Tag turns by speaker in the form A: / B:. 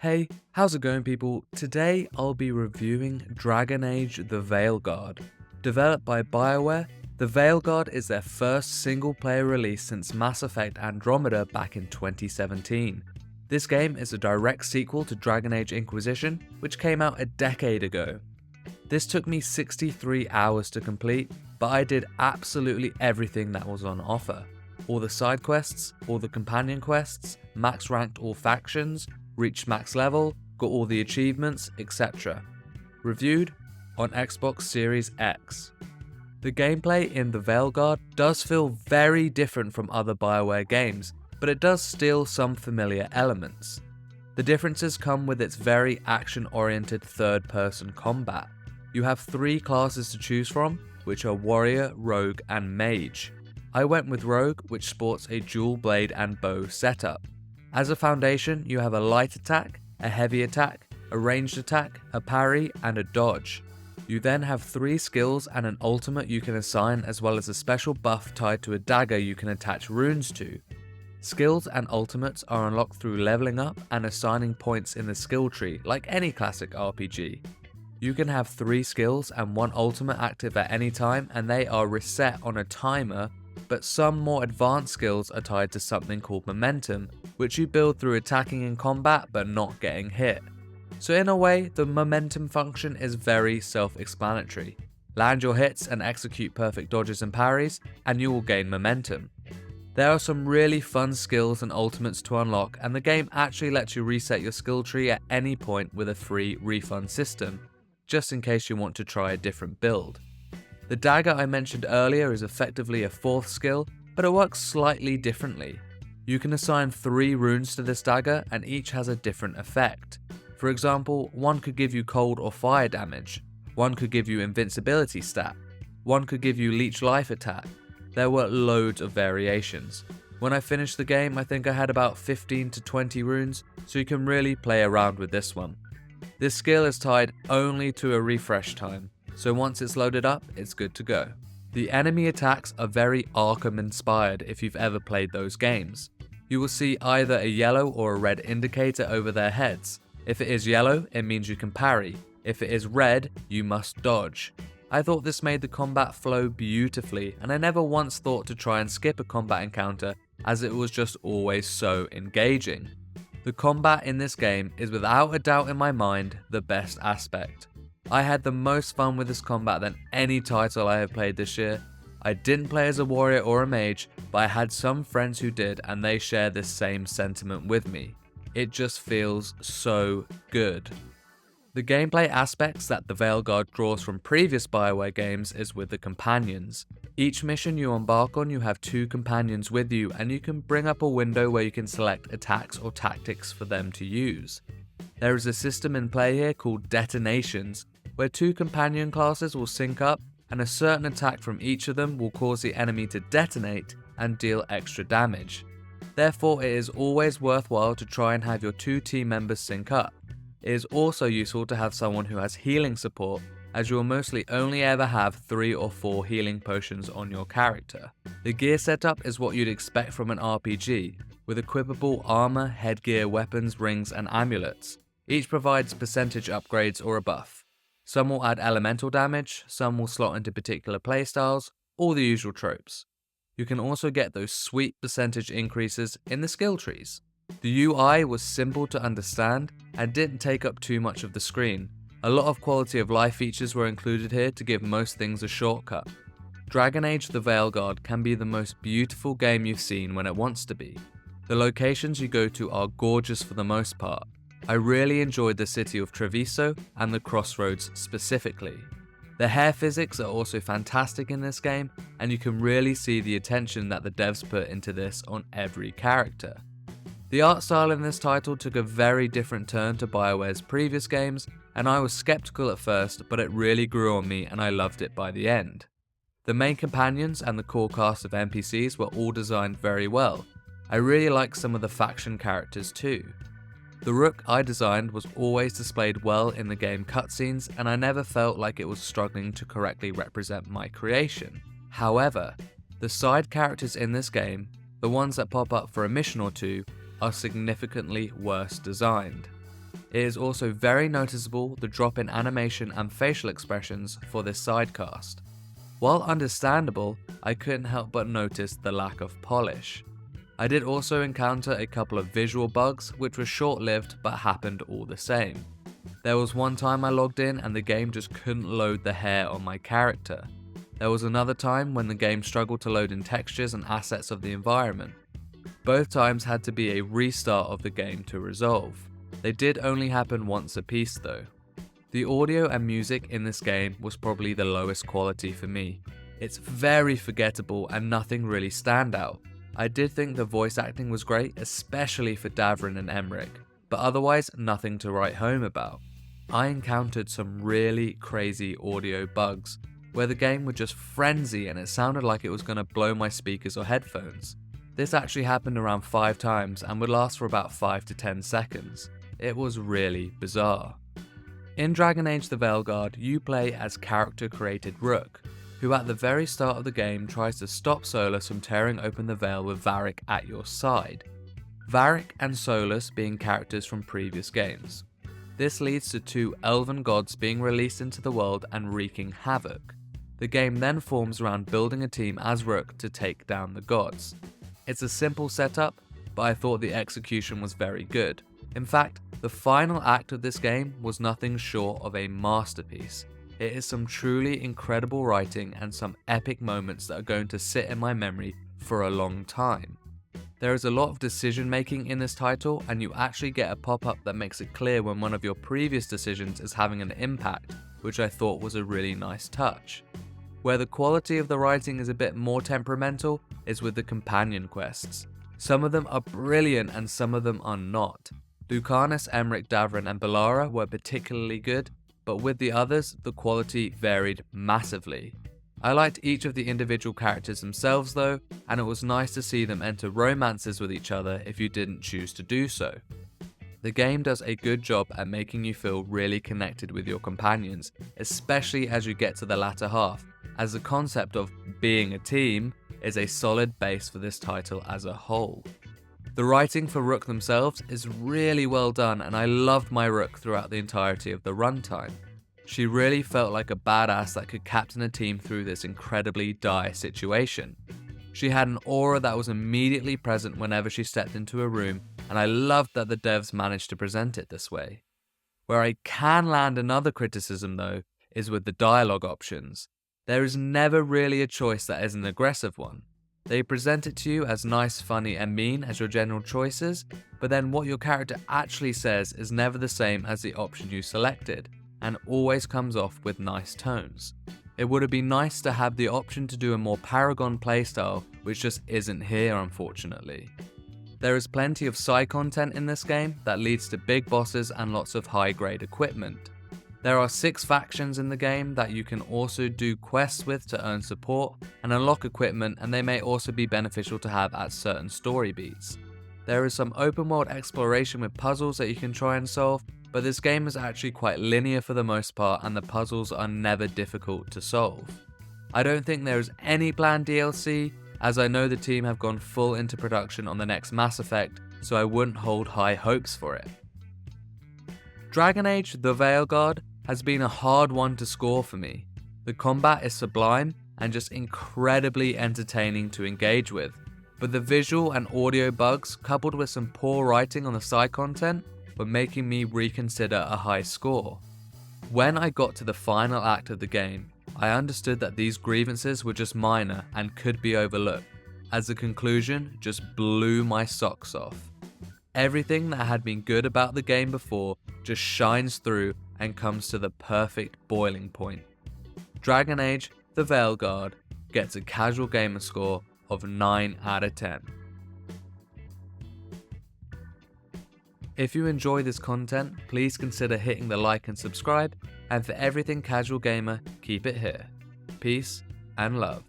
A: Hey, how's it going people? Today I'll be reviewing Dragon Age The Veilguard. Developed by BioWare, The Veilguard is their first single-player release since Mass Effect Andromeda back in 2017. This game is a direct sequel to Dragon Age Inquisition, which came out a decade ago. This took me 63 hours to complete, but I did absolutely everything that was on offer. All the side quests, all the companion quests, max ranked all factions, reached max level, got all the achievements, etc. Reviewed on Xbox Series X. The gameplay in The Veilguard does feel very different from other BioWare games, but it does steal some familiar elements. The differences come with its very action-oriented third-person combat. You have 3 classes to choose from, which are Warrior, Rogue, and Mage. I went with Rogue, which sports a dual blade and bow setup. As a foundation, you have a light attack, a heavy attack, a ranged attack, a parry, and a dodge. You then have 3 skills and an ultimate you can assign, as well as a special buff tied to a dagger you can attach runes to. Skills and ultimates are unlocked through leveling up and assigning points in the skill tree, like any classic RPG. You can have 3 skills and 1 ultimate active at any time, and they are reset on a timer, but some more advanced skills are tied to something called momentum, which you build through attacking in combat but not getting hit. So in a way, the momentum function is very self-explanatory. Land your hits and execute perfect dodges and parries, and you will gain momentum. There are some really fun skills and ultimates to unlock, and the game actually lets you reset your skill tree at any point with a free refund system, just in case you want to try a different build. The dagger I mentioned earlier is effectively a 4th skill, but it works slightly differently. You can assign 3 runes to this dagger, and each has a different effect. For example, one could give you cold or fire damage, one could give you invincibility stat, one could give you leech life attack. There were loads of variations. When I finished the game, I think I had about 15 to 20 runes, so you can really play around with this one. This skill is tied only to a refresh time, so once it's loaded up, it's good to go. The enemy attacks are very Arkham inspired if you've ever played those games. You will see either a yellow or a red indicator over their heads. If it is yellow, it means you can parry. If it is red, you must dodge. I thought this made the combat flow beautifully, and I never once thought to try and skip a combat encounter, as it was just always so engaging. The combat in this game is without a doubt in my mind the best aspect. I had the most fun with this combat than any title I have played this year. I didn't play as a warrior or a mage, but I had some friends who did, and they share this same sentiment with me. It just feels so good. The gameplay aspects that the Veilguard draws from previous BioWare games is with the companions. Each mission you embark on, you have 2 companions with you, and you can bring up a window where you can select attacks or tactics for them to use. There is a system in play here called detonations, where 2 companion classes will sync up, and a certain attack from each of them will cause the enemy to detonate and deal extra damage. Therefore, it is always worthwhile to try and have your 2 team members sync up. It is also useful to have someone who has healing support, as you will mostly only ever have 3 or 4 healing potions on your character. The gear setup is what you'd expect from an RPG, with equipable armor, headgear, weapons, rings, and amulets. Each provides percentage upgrades or a buff. Some will add elemental damage, some will slot into particular playstyles, all the usual tropes. You can also get those sweet percentage increases in the skill trees. The UI was simple to understand and didn't take up too much of the screen. A lot of quality of life features were included here to give most things a shortcut. Dragon Age The Veilguard can be the most beautiful game you've seen when it wants to be. The locations you go to are gorgeous for the most part. I really enjoyed the city of Treviso and the crossroads specifically. The hair physics are also fantastic in this game, and you can really see the attention that the devs put into this on every character. The art style in this title took a very different turn to BioWare's previous games, and I was skeptical at first, but it really grew on me and I loved it by the end. The main companions and the core cast of NPCs were all designed very well. I really liked some of the faction characters too. The Rook I designed was always displayed well in the game cutscenes, and I never felt like it was struggling to correctly represent my creation. However, the side characters in this game, the ones that pop up for a mission or two, are significantly worse designed. It is also very noticeable the drop in animation and facial expressions for this sidecast. While understandable, I couldn't help but notice the lack of polish. I did also encounter a couple of visual bugs which were short-lived but happened all the same. There was one time I logged in and the game just couldn't load the hair on my character. There was another time when the game struggled to load in textures and assets of the environment. Both times had to be a restart of the game to resolve. They did only happen once a piece though. The audio and music in this game was probably the lowest quality for me. It's very forgettable and nothing really stand out. I did think the voice acting was great, especially for Davrin and Emmerich, but otherwise nothing to write home about. I encountered some really crazy audio bugs, where the game would just frenzy and it sounded like it was going to blow my speakers or headphones. This actually happened around 5 times and would last for about 5 to 10 seconds. It was really bizarre. In Dragon Age the Veilguard, you play as character-created Rook, who at the very start of the game tries to stop Solus from tearing open the veil with Varric at your side. Varric and Solus being characters from previous games. This leads to 2 elven gods being released into the world and wreaking havoc. The game then forms around building a team as Rook to take down the gods. It's a simple setup, but I thought the execution was very good. In fact, the final act of this game was nothing short of a masterpiece. It is some truly incredible writing and some epic moments that are going to sit in my memory for a long time. There is a lot of decision making in this title, and you actually get a pop-up that makes it clear when one of your previous decisions is having an impact, which I thought was a really nice touch. Where the quality of the writing is a bit more temperamental is with the companion quests. Some of them are brilliant and some of them are not. Lucanus, Emmerich, Davrin and Bellara were particularly good, but with the others, the quality varied massively. I liked each of the individual characters themselves though, and it was nice to see them enter romances with each other if you didn't choose to do so. The game does a good job at making you feel really connected with your companions, especially as you get to the latter half, as the concept of being a team is a solid base for this title as a whole. The writing for Rook themselves is really well done, and I loved my Rook throughout the entirety of the runtime. She really felt like a badass that could captain a team through this incredibly dire situation. She had an aura that was immediately present whenever she stepped into a room, and I loved that the devs managed to present it this way. Where I can land another criticism though, is with the dialogue options. There is never really a choice that is an aggressive one. They present it to you as nice, funny and mean as your general choices, but then what your character actually says is never the same as the option you selected, and always comes off with nice tones. It would have been nice to have the option to do a more Paragon playstyle, which just isn't here unfortunately. There is plenty of side content in this game that leads to big bosses and lots of high grade equipment. There are 6 factions in the game that you can also do quests with to earn support and unlock equipment, and they may also be beneficial to have at certain story beats. There is some open world exploration with puzzles that you can try and solve, but this game is actually quite linear for the most part and the puzzles are never difficult to solve. I don't think there is any planned DLC, as I know the team have gone full into production on the next Mass Effect, so I wouldn't hold high hopes for it. Dragon Age the Veilguard has been a hard one to score for me. The combat is sublime and just incredibly entertaining to engage with, but the visual and audio bugs coupled with some poor writing on the side content were making me reconsider a high score. When I got to the final act of the game, I understood that these grievances were just minor and could be overlooked, as the conclusion just blew my socks off. Everything that had been good about the game before just shines through and comes to the perfect boiling point. Dragon Age the Veilguard gets a casual gamer score of 9 out of 10. If you enjoy this content, please consider hitting the like and subscribe, and for everything casual gamer, keep it here. Peace and love.